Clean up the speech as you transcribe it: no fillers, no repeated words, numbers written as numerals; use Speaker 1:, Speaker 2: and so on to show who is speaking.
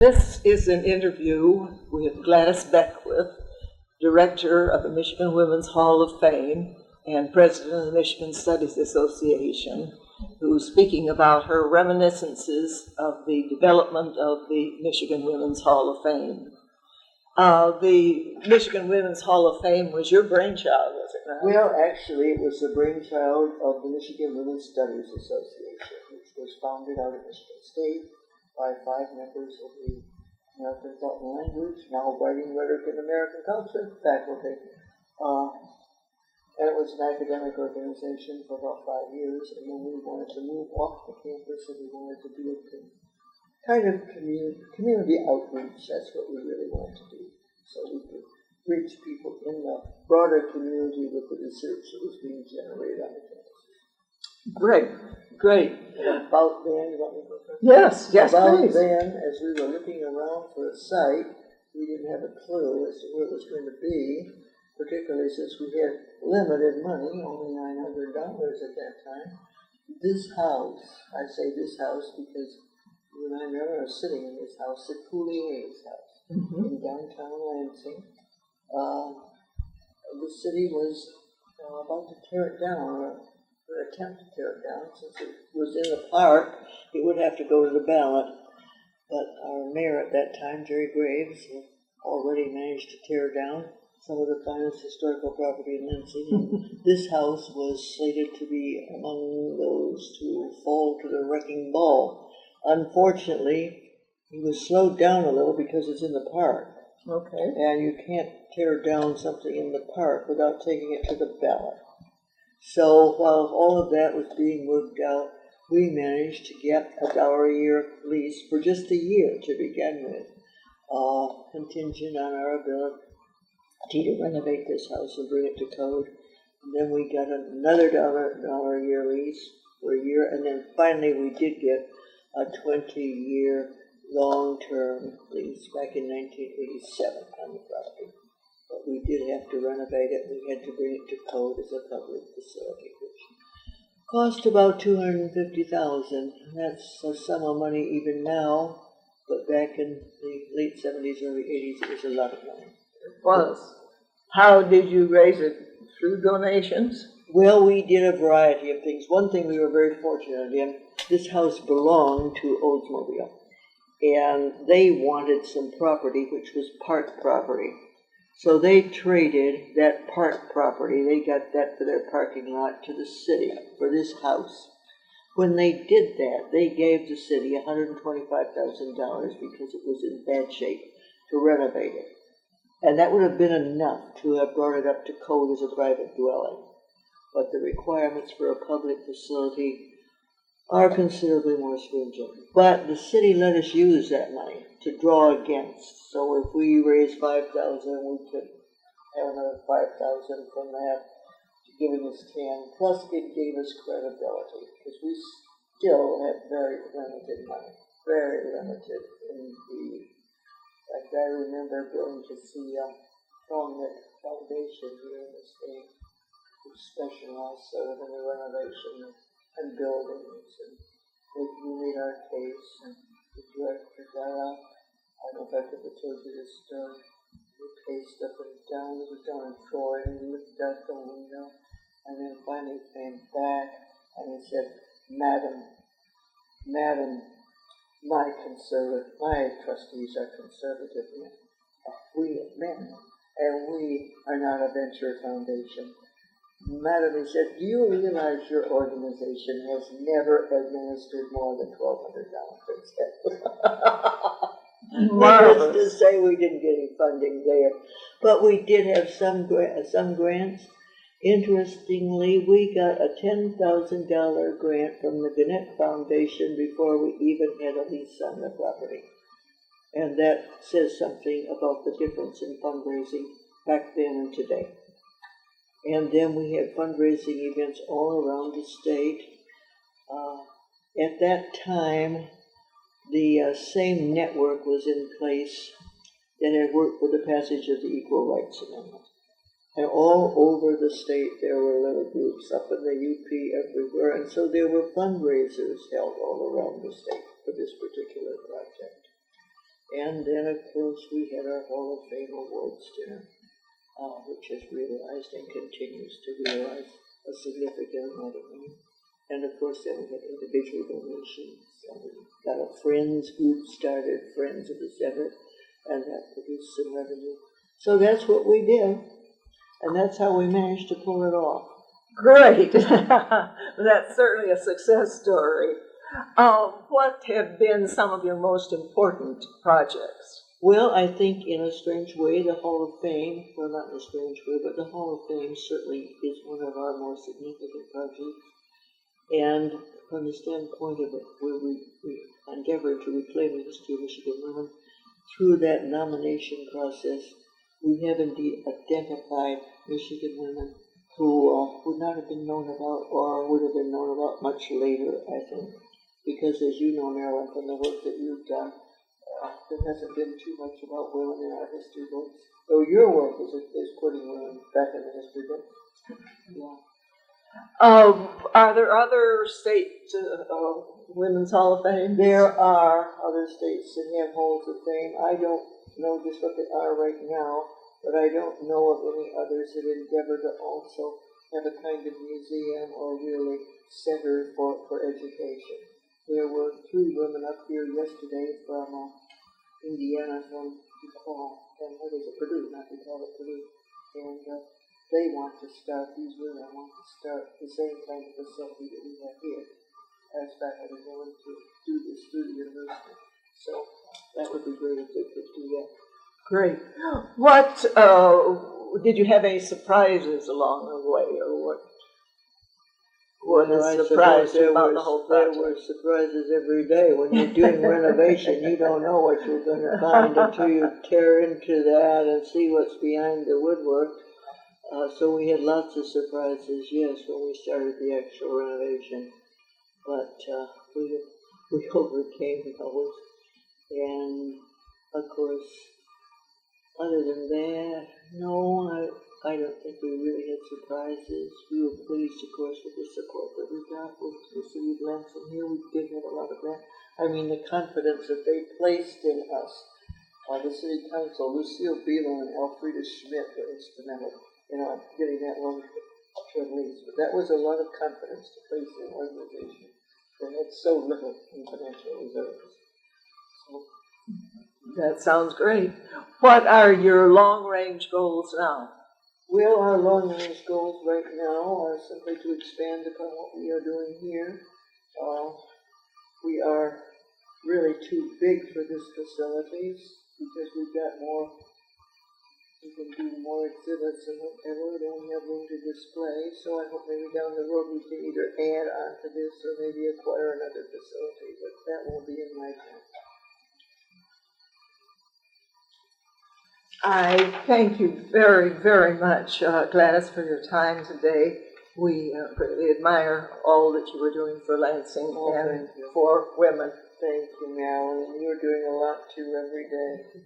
Speaker 1: This is an interview with Gladys Beckwith, Director of the Michigan Women's Hall of Fame and President of the Michigan Studies Association, who's speaking about her reminiscences of the development of the Michigan Women's Hall of Fame. The Michigan Women's Hall of Fame was your brainchild, was it not?
Speaker 2: Well, actually, it was the brainchild of the Michigan Women's Studies Association, which was founded out of Michigan State by 5 members of the American Thought and Language, now Writing, Rhetoric, and American Culture faculty. And it was an academic organization for about 5 years, and then we wanted to move off the campus, and we wanted to do a kind of community outreach. That's what we really wanted to do, so we could reach people in the broader community with the research that was being generated on the campus.
Speaker 1: Great.
Speaker 2: And about then, you want me to go first?
Speaker 1: Yes,
Speaker 2: About
Speaker 1: please.
Speaker 2: then, as we were looking around for a site, we didn't have a clue as to where it was going to be, particularly since we had limited money, only $900 at that time. This house, I say this house because when I remember sitting in this house, the Cooley's house, in downtown Lansing. The city was about to tear it down, or attempt to tear it down. Since it was in the park, it would have to go to the ballot. But our mayor at that time, Jerry Graves, had already managed to tear down some of the finest historical property in Lansing. And this house was slated to be among those to fall to the wrecking ball. Unfortunately, he was slowed down a little because it's in the park.
Speaker 1: Okay.
Speaker 2: And you can't tear down something in the park without taking it to the ballot. So while all of that was being worked out, we managed to get $1 a year lease for just a year to begin with, contingent on our ability to renovate this house and bring it to code. And then we got another $1 a year lease for a year, and then finally we did get a 20-year long-term lease back in 1987 on the property. But we did have to renovate it. We had to bring it to code as a public facility, which cost about $250,000. That's a sum of money even now, but back in the late 70s, early 80s, it was a lot of money.
Speaker 1: It was. How did you raise it? Through donations?
Speaker 2: Well, we did a variety of things. One thing we were very fortunate in, this house belonged to Oldsmobile, and they wanted some property, which was park property. So they traded that park property, they got that for their parking lot, to the city for this house. When they did that, they gave the city $125,000 because it was in bad shape to renovate it. And that would have been enough to have brought it up to code as a private dwelling. But the requirements for a public facility are considerably more stringent. But the city let us use that money to draw against. So if we raise $5,000, we could have another $5,000 from that, giving us $10,000. Plus, it gave us credibility because we still have very limited money, very limited indeed. In fact, I remember going to see from the foundation here in the state, who specialized sort of in the renovation and buildings, and we made our case, and the director got up. I don't know if I ever told you this story. We paced up and down, we were down in Troy, and we looked out the window, and then finally came back, and he said, Madam, my trustees are conservative men. We are men, and we are not a venture foundation. Madam, he said, do you realize your organization has never administered more than $1,200
Speaker 1: Marvelous.
Speaker 2: Needless to say, we didn't get any funding there. But we did have some grants. Interestingly, we got a $10,000 grant from the Gannett Foundation before we even had a lease on the property. And that says something about the difference in fundraising back then and today. And then we had fundraising events all around the state. At that time, the same network was in place that had worked for the passage of the Equal Rights Amendment. And all over the state, there were little groups up in the UP everywhere, and so there were fundraisers held all around the state for this particular project. And then, of course, we had our Hall of Fame Awards dinner, which has realized and continues to realize a significant amount of money. And of course, then we had individual donations. And we got a friends group started, Friends of the Seventh, and that produced some revenue. So that's what we did, and that's how we managed to pull it off.
Speaker 1: Great. That's certainly a success story. What have been some of your most important projects?
Speaker 2: Well, I think in a strange way, the Hall of Fame, well, not in a strange way, but the Hall of Fame certainly is one of our more significant projects. And from the standpoint of it, where we endeavored to reclaim the history of Michigan women, through that nomination process, we have indeed identified Michigan women who would not have been known about or would have been known about much later, I think. Because as you know, Marilyn, from the work that you've done, there hasn't been too much about women in our history books. Though your work is putting women back in the history books. Yeah.
Speaker 1: Are there other state Women's Hall of Fame?
Speaker 2: There are other states that have halls of fame. I don't know just what they are right now, but I don't know of any others that endeavor to also have a kind of museum or really center for education. There were 3 women up here yesterday from Indiana, from DePaul, and what is it, Purdue, not DePaul, but Purdue, and they want to start, these women want to start the same kind of facility that we have here, as faculty going to do this through the university. So that would be great if they could do that.
Speaker 1: Great. What, did you have any surprises along the way, or what has surprised you about the whole project?
Speaker 2: There were surprises every day. When you're doing renovation, you don't know what you're going to find until you tear into that and see what's behind the woodwork. So we had lots of surprises, yes, when we started the actual renovation. But we overcame those. And, of course, other than that, no, I don't think we really had surprises. We were pleased, of course, with the support that we got with the city of Lansing here. We did have a lot of that. I mean, the confidence that they placed in us. The city council, Lucille Beelan and Elfrida Schmidt were instrumental in getting that loan to release. But that was a lot of confidence to place in an organization that had so little in financial reserves. So,
Speaker 1: that sounds great. What are your long-range goals now?
Speaker 2: Well, our long-range goals right now are simply to expand upon what we are doing here. We are really too big for this facilities because we've got more, we can do more exhibits and whatever. We don't have room to display, so I hope maybe down the road we can either add on to this or maybe acquire another facility, but that won't be in my time.
Speaker 1: I thank you very, very much, Gladys, for your time today. We greatly admire all that you were doing for Lansing and for women.
Speaker 2: Thank you, Marilyn. You're doing a lot too every day.